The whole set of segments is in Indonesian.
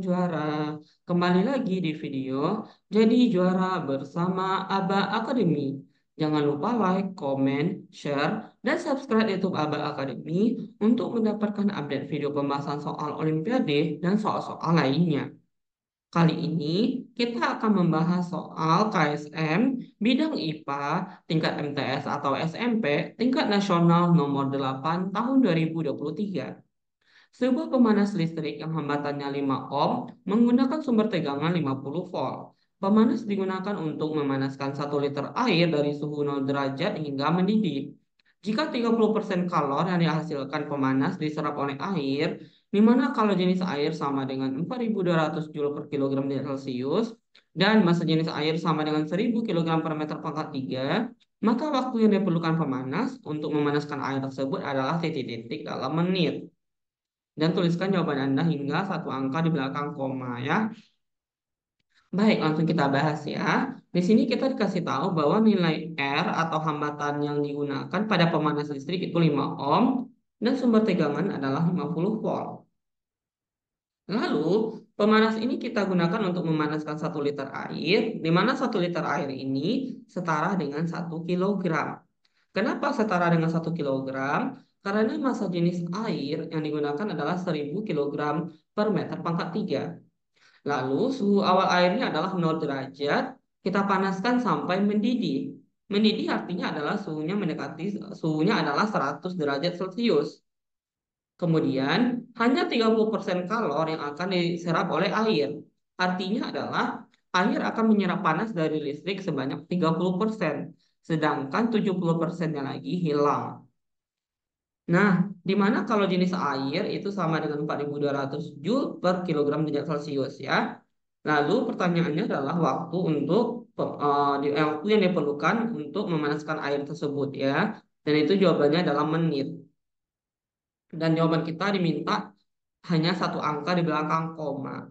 juara. Kembali lagi di video Jadi Juara bersama Aba Academy. Jangan lupa like, komen, share, dan subscribe YouTube Aba Academy untuk mendapatkan update video pembahasan soal Olimpiade dan soal-soal lainnya. Kali ini kita akan membahas soal KSM bidang IPA tingkat MTS atau SMP tingkat nasional nomor 8 tahun 2023. Sebuah pemanas listrik yang hambatannya 5 ohm menggunakan sumber tegangan 50 volt. Pemanas digunakan untuk memanaskan 1 liter air dari suhu 0 derajat hingga mendidih. Jika 30% kalor yang dihasilkan pemanas diserap oleh air, di mana kalau jenis air sama dengan 4.200 Joule per kilogram Celcius dan massa jenis air sama dengan 1.000 kilogram per meter pangkat 3, maka waktu yang diperlukan pemanas untuk memanaskan air tersebut adalah titik-titik dalam menit. Dan tuliskan jawaban Anda hingga satu angka di belakang koma ya. Baik, langsung kita bahas ya. Di sini kita dikasih tahu bahwa nilai R atau hambatan yang digunakan pada pemanas listrik itu 5 ohm dan sumber tegangan adalah 50 volt. Lalu, pemanas ini kita gunakan untuk memanaskan 1 liter air, di mana 1 liter air ini setara dengan 1 kilogram. Kenapa setara dengan 1 kilogram? Karena massa jenis air yang digunakan adalah 1.000 kilogram per meter pangkat 3. Lalu suhu awal airnya adalah 0 derajat, kita panaskan sampai mendidih. Mendidih artinya adalah suhunya adalah 100 derajat Celcius. Kemudian hanya 30% kalor yang akan diserap oleh air. Artinya adalah air akan menyerap panas dari listrik sebanyak 30%, sedangkan 70%-nya lagi hilang. Nah, di mana kalau jenis air itu sama dengan 4.200 Joule per kilogram derajat Celcius ya. Lalu pertanyaannya adalah waktu yang diperlukan untuk memanaskan air tersebut ya. Dan itu jawabannya adalah menit. Dan jawaban kita diminta hanya satu angka di belakang koma.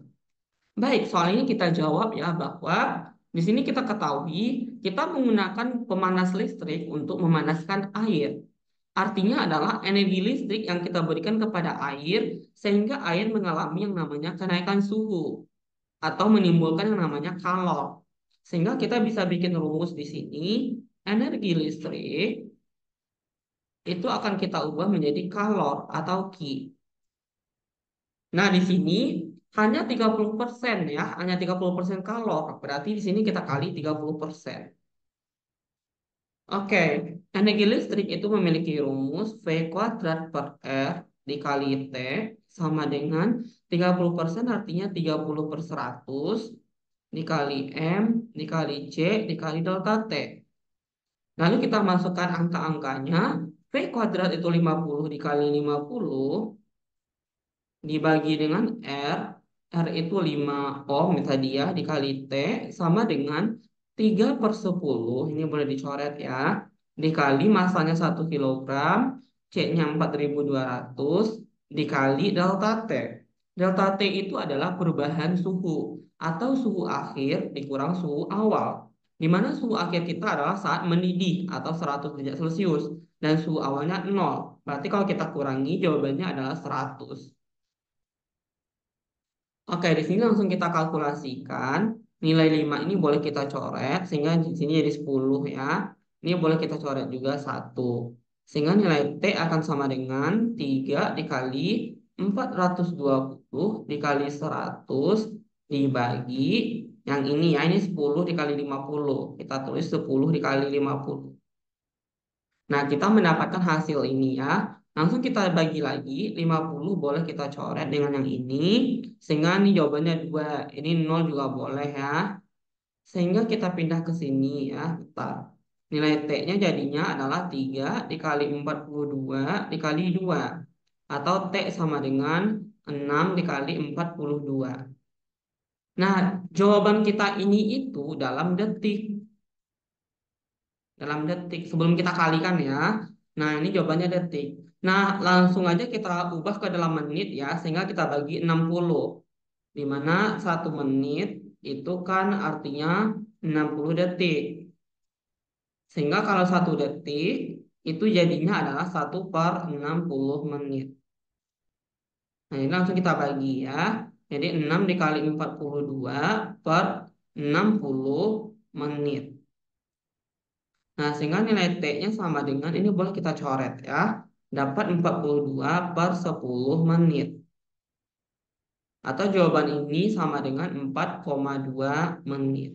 Baik, soal ini kita jawab ya bahwa di sini kita ketahui kita menggunakan pemanas listrik untuk memanaskan air. Artinya adalah energi listrik yang kita berikan kepada air sehingga air mengalami yang namanya kenaikan suhu atau menimbulkan yang namanya kalor. Sehingga kita bisa bikin rumus di sini, energi listrik itu akan kita ubah menjadi kalor atau Ki. Nah, di sini hanya 30% ya, hanya 30% kalor. Berarti di sini kita kali 30%. Oke, energi listrik itu memiliki rumus V kuadrat per R dikali T sama dengan 30% artinya 30/100 dikali M dikali C dikali delta T. Lalu kita masukkan angka-angkanya. V kuadrat itu 50 dikali 50 dibagi dengan R. R itu 5 ohm tadi ya dikali T sama dengan 3/10. Ini boleh dicoret ya. Dikali massanya 1 kilogram, C-nya 4.200 dikali delta T. Delta T itu adalah perubahan suhu atau suhu akhir dikurang suhu awal. Di mana suhu akhir kita adalah saat mendidih atau 100 derajat Celcius dan suhu awalnya 0. Berarti kalau kita kurangi jawabannya adalah 100. Oke, di sini langsung kita kalkulasikan. Nilai 5 ini boleh kita coret, sehingga di sini jadi 10 ya. Ini boleh kita coret juga 1. Sehingga nilai T akan sama dengan 3 dikali 420 dikali 100 dibagi yang ini ya, ini 10 dikali 50. Kita tulis 10 dikali 50. Nah, kita mendapatkan hasil ini ya. Langsung kita bagi lagi, 50 boleh kita coret dengan yang ini. Sehingga ini jawabannya 2. Ini 0 juga boleh ya. Sehingga kita pindah ke sini ya. Bentar. Nilai T-nya jadinya adalah 3 dikali 42 dikali 2. Atau T sama dengan 6 dikali 42. Nah, jawaban kita ini itu dalam detik. Dalam detik sebelum kita kalikan ya. Nah, ini jawabannya detik. Nah, langsung aja kita ubah ke dalam menit ya, sehingga kita bagi 60. Di mana 1 menit itu kan artinya 60 detik. Sehingga kalau 1 detik itu jadinya adalah 1/60 menit. Nah, ini langsung kita bagi ya. Jadi 6 dikali 42 per 60 menit. Nah, sehingga nilai T-nya sama dengan, ini boleh kita coret ya, dapat 42 per 10 menit. Atau jawaban ini sama dengan 4,2 menit.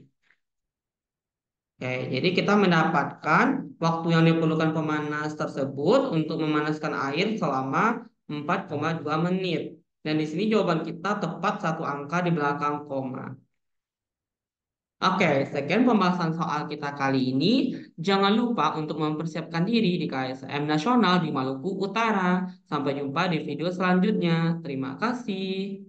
Oke, jadi kita mendapatkan waktu yang diperlukan pemanas tersebut untuk memanaskan air selama 4,2 menit. Dan di sini jawaban kita tepat satu angka di belakang koma. Oke, sekian pembahasan soal kita kali ini. Jangan lupa untuk mempersiapkan diri di KSM Nasional di Maluku Utara. Sampai jumpa di video selanjutnya. Terima kasih.